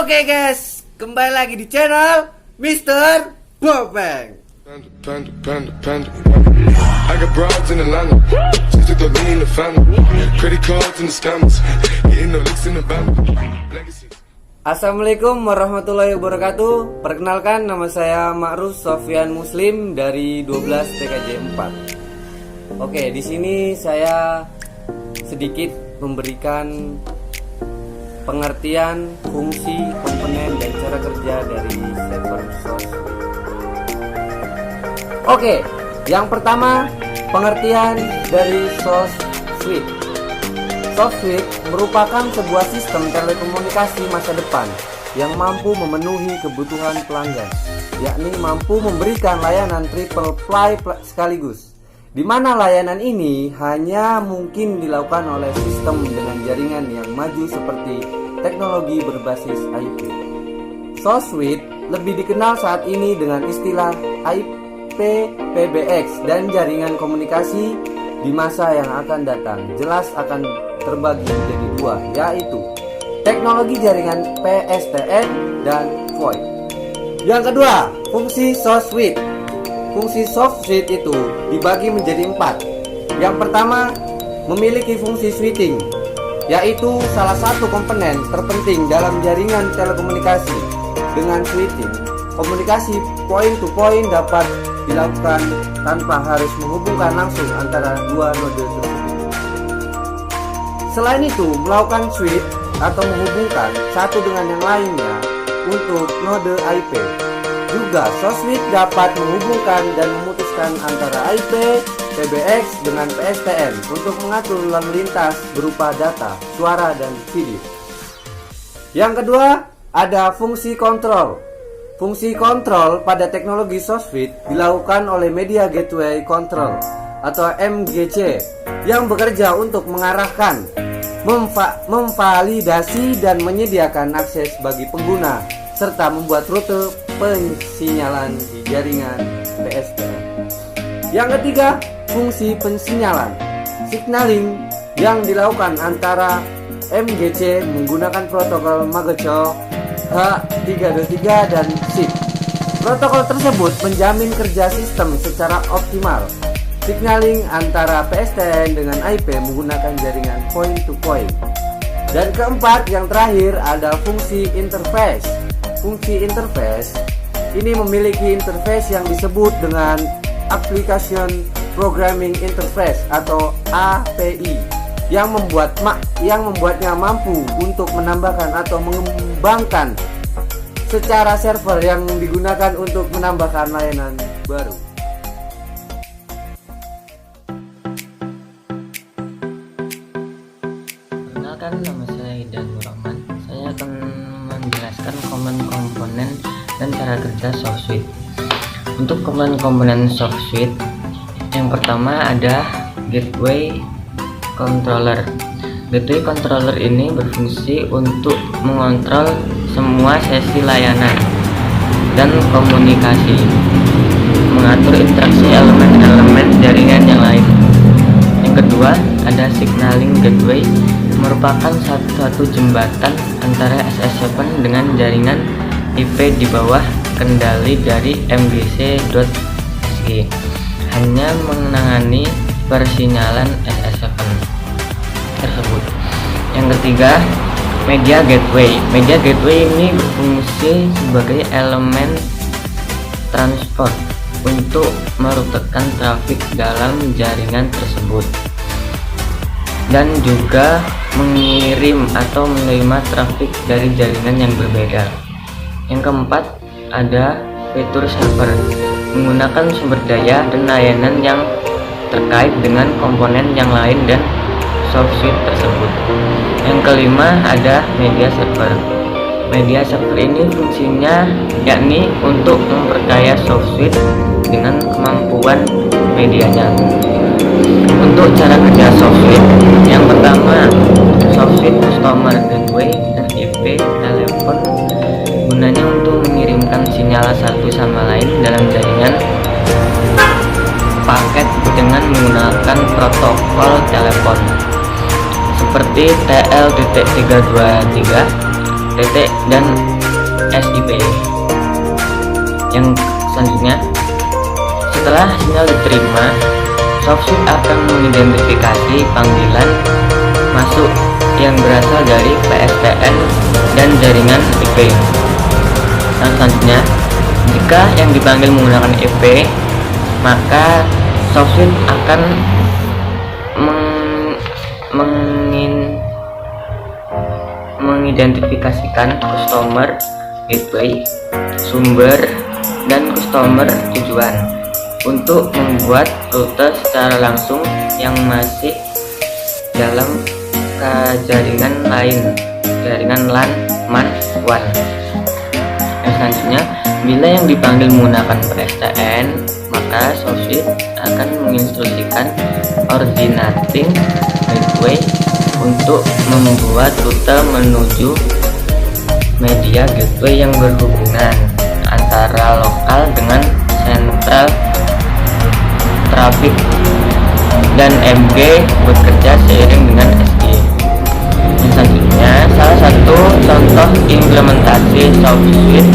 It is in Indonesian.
Oke guys, kembali lagi di channel Mr. Bopeng. I got broads in Atlanta, just took the lean in the family, credit cards and the scammers, hitting the licks in the band. Assalamualaikum warahmatullahi wabarakatuh. Perkenalkan, nama saya Ma'ruf Sofyan Muslim dari 12 TKJ 4. Oke, di sini saya sedikit memberikan pengertian fungsi, komponen, dan cara kerja dari server SOS. Oke, yang pertama, pengertian dari SOS Suite. SOS Suite merupakan sebuah sistem telekomunikasi masa depan yang mampu memenuhi kebutuhan pelanggan, yakni mampu memberikan layanan triple play sekaligus, di mana layanan ini hanya mungkin dilakukan oleh sistem dengan jaringan yang maju seperti teknologi berbasis IP. SOS Suite lebih dikenal saat ini dengan istilah IPPBX, dan jaringan komunikasi di masa yang akan datang jelas akan terbagi menjadi dua, yaitu teknologi jaringan PSTN dan VoIP. Yang kedua, fungsi SOS Suite. Fungsi SOS Suite itu dibagi menjadi 4. Yang pertama, memiliki fungsi switching, yaitu salah satu komponen terpenting dalam jaringan telekomunikasi. Dengan switching, komunikasi point to point dapat dilakukan tanpa harus menghubungkan langsung antara dua node tersebut. Selain itu, melakukan switch atau menghubungkan satu dengan yang lainnya untuk node IP. Juga SOS Suite dapat menghubungkan dan memutuskan antara IP PBX dengan PSTN untuk mengatur lalu lintas berupa data, suara, dan video. Yang kedua, ada fungsi kontrol. Fungsi kontrol pada teknologi SOS Suite dilakukan oleh Media Gateway Control atau MGC yang bekerja untuk mengarahkan, memvalidasi, dan menyediakan akses bagi pengguna serta membuat rute pensinyalan di jaringan PSTN. Yang ketiga, fungsi pensinyalan signaling yang dilakukan antara MGC menggunakan protokol Mageco H323 dan SIP. Protokol tersebut menjamin kerja sistem secara optimal. Signaling antara PSTN dengan IP menggunakan jaringan point to point. Dan keempat, yang terakhir, ada fungsi interface. Fungsi interface ini memiliki interface yang disebut dengan Application Programming Interface atau API yang membuatnya mampu untuk menambahkan atau mengembangkan secara server yang digunakan untuk menambahkan layanan baru. Perkenalkan, nama saya Idan Rahman. Saya akan menjelaskan komponen dan cara kerja SOS Suite. Untuk komponen SOS Suite, yang pertama ada Gateway Controller. Gateway Controller ini berfungsi untuk mengontrol semua sesi layanan dan komunikasi, mengatur interaksi elemen-elemen jaringan yang lain. Yang kedua, ada Signaling Gateway, merupakan satu jembatan antara SS7 dengan jaringan IP di bawah kendali dari MGC.SG, hanya menangani persinyalan SS7 tersebut. Yang ketiga, Media Gateway. Media Gateway ini berfungsi sebagai elemen transport untuk merutekan trafik dalam jaringan tersebut dan juga mengirim atau menerima trafik dari jaringan yang berbeda. Yang keempat, ada fitur server, menggunakan sumber daya dan layanan yang terkait dengan komponen yang lain dan SOS Suite tersebut. Yang kelima, ada media server. Media server ini fungsinya yakni untuk memperkaya SOS Suite dengan kemampuan medianya. Untuk cara kerja SOS Suite, yang pertama, SOS Suite Customer Gateway dan IP telepon gunanya untuk mengirimkan sinyal satu sama lain dalam jaringan paket dengan menggunakan protokol telepon seperti TL.323 dan SIP. Yang selanjutnya, setelah sinyal diterima, SoftSuite akan mengidentifikasi panggilan masuk yang berasal dari PSTN dan jaringan IP. Yang selanjutnya, jika yang dipanggil menggunakan IP, maka SoftSuite akan mengidentifikasikan customer gateway, sumber, dan customer tujuan untuk membuat rute secara langsung yang masih dalam ke jaringan lain, jaringan LAN, MAN, WAN. Yang selanjutnya, bila yang dipanggil menggunakan PSTN, maka SoftSuite akan menginstruksikan originating gateway untuk membuat rute menuju media gateway yang berhubungan antara lokal dengan sentral traffic, dan MG bekerja seiring dengan SG. Selanjutnya, salah satu contoh implementasi SoftSuite